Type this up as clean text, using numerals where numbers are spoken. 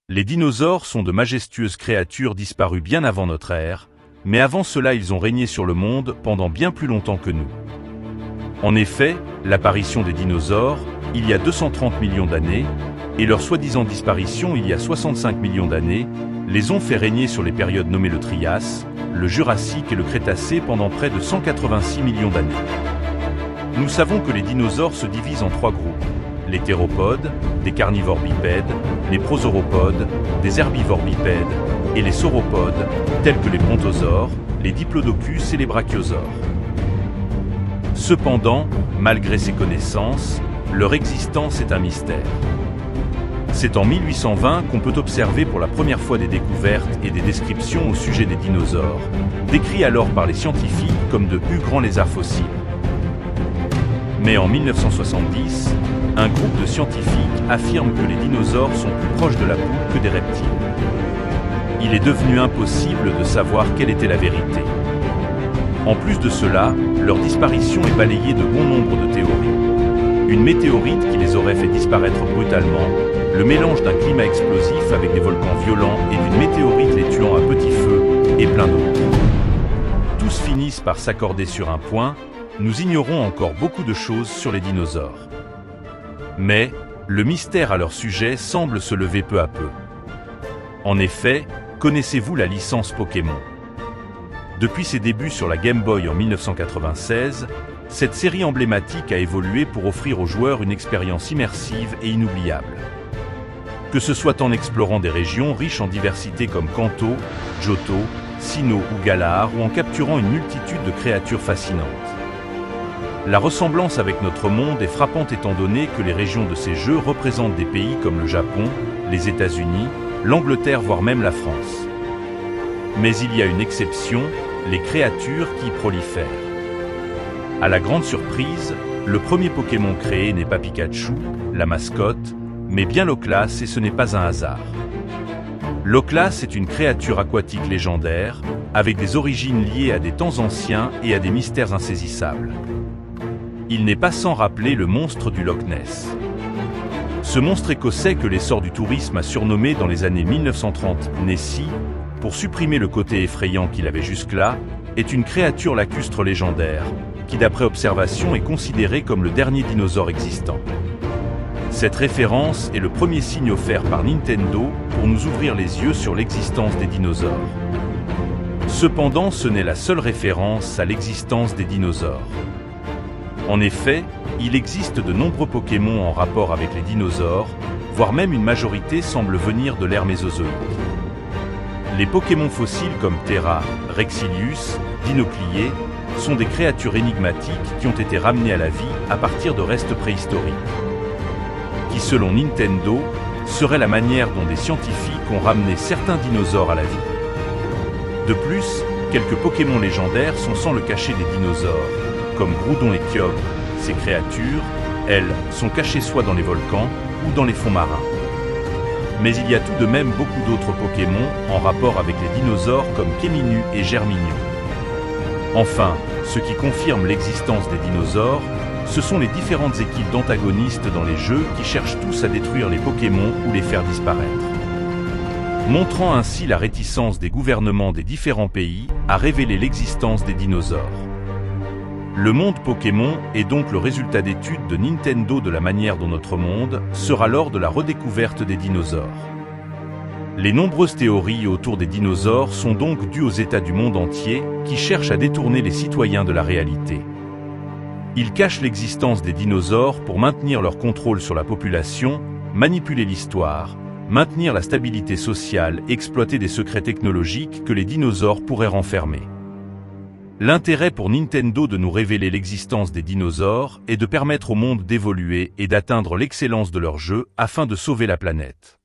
Les dinosaures sont de majestueuses créatures disparues bien avant notre ère, mais avant cela ils ont régné sur le monde pendant bien plus longtemps que nous. En effet, l'apparition des dinosaures, il y a 230 millions d'années, et leur soi-disant disparition il y a 65 millions d'années, les ont fait régner sur les périodes nommées le Trias, le Jurassique et le Crétacé pendant près de 186 millions d'années. Nous savons que les dinosaures se divisent en trois groupes: les théropodes, des carnivores bipèdes, les prosauropodes, des herbivores bipèdes, et les sauropodes, tels que les brontosaures, les diplodocus et les brachiosaures. Cependant, malgré ces connaissances, leur existence est un mystère. C'est en 1820 qu'on peut observer pour la première fois des découvertes et des descriptions au sujet des dinosaures, décrits alors par les scientifiques comme de grands lézards fossiles. Mais en 1970, un groupe de scientifiques affirme que les dinosaures sont plus proches de la poule que des reptiles. Il est devenu impossible de savoir quelle était la vérité. En plus de cela, leur disparition est balayée de bon nombre de théories. Une météorite qui les aurait fait disparaître brutalement, le mélange d'un climat explosif avec des volcans violents et d'une météorite les tuant à petit feu, et plein d'autres. Tous finissent par s'accorder sur un point: nous ignorons encore beaucoup de choses sur les dinosaures. Mais, le mystère à leur sujet semble se lever peu à peu. En effet, connaissez-vous la licence Pokémon? Depuis ses débuts sur la Game Boy en 1996, cette série emblématique a évolué pour offrir aux joueurs une expérience immersive et inoubliable. Que ce soit en explorant des régions riches en diversité comme Kanto, Johto, Sinnoh ou Galar, ou en capturant une multitude de créatures fascinantes. La ressemblance avec notre monde est frappante étant donné que les régions de ces jeux représentent des pays comme le Japon, les États-Unis, l'Angleterre voire même la France. Mais il y a une exception, les créatures qui y prolifèrent. À la grande surprise, le premier Pokémon créé n'est pas Pikachu, la mascotte, mais bien Loclas, et ce n'est pas un hasard. Loclas est une créature aquatique légendaire, avec des origines liées à des temps anciens et à des mystères insaisissables. Il n'est pas sans rappeler le monstre du Loch Ness. Ce monstre écossais que l'essor du tourisme a surnommé dans les années 1930 Nessie, pour supprimer le côté effrayant qu'il avait jusque-là, est une créature lacustre légendaire, qui d'après observation est considérée comme le dernier dinosaure existant. Cette référence est le premier signe offert par Nintendo pour nous ouvrir les yeux sur l'existence des dinosaures. Cependant, ce n'est la seule référence à l'existence des dinosaures. En effet, il existe de nombreux Pokémon en rapport avec les dinosaures, voire même une majorité semble venir de l'ère mésozoïque. Les Pokémon fossiles comme Terra, Rexilius, Dinoclié sont des créatures énigmatiques qui ont été ramenées à la vie à partir de restes préhistoriques, qui selon Nintendo, serait la manière dont des scientifiques ont ramené certains dinosaures à la vie. De plus, quelques Pokémon légendaires sont sans le cacher des dinosaures, comme Groudon et Kyogre. Ces créatures, elles, sont cachées soit dans les volcans ou dans les fonds marins. Mais il y a tout de même beaucoup d'autres Pokémon en rapport avec les dinosaures comme Kéminu et Germignon. Enfin, ce qui confirme l'existence des dinosaures, ce sont les différentes équipes d'antagonistes dans les jeux qui cherchent tous à détruire les Pokémon ou les faire disparaître. Montrant ainsi la réticence des gouvernements des différents pays à révéler l'existence des dinosaures. Le monde Pokémon est donc le résultat d'études de Nintendo de la manière dont notre monde sera lors de la redécouverte des dinosaures. Les nombreuses théories autour des dinosaures sont donc dues aux États du monde entier qui cherchent à détourner les citoyens de la réalité. Ils cachent l'existence des dinosaures pour maintenir leur contrôle sur la population, manipuler l'histoire, maintenir la stabilité sociale, exploiter des secrets technologiques que les dinosaures pourraient renfermer. L'intérêt pour Nintendo de nous révéler l'existence des dinosaures est de permettre au monde d'évoluer et d'atteindre l'excellence de leur jeu afin de sauver la planète.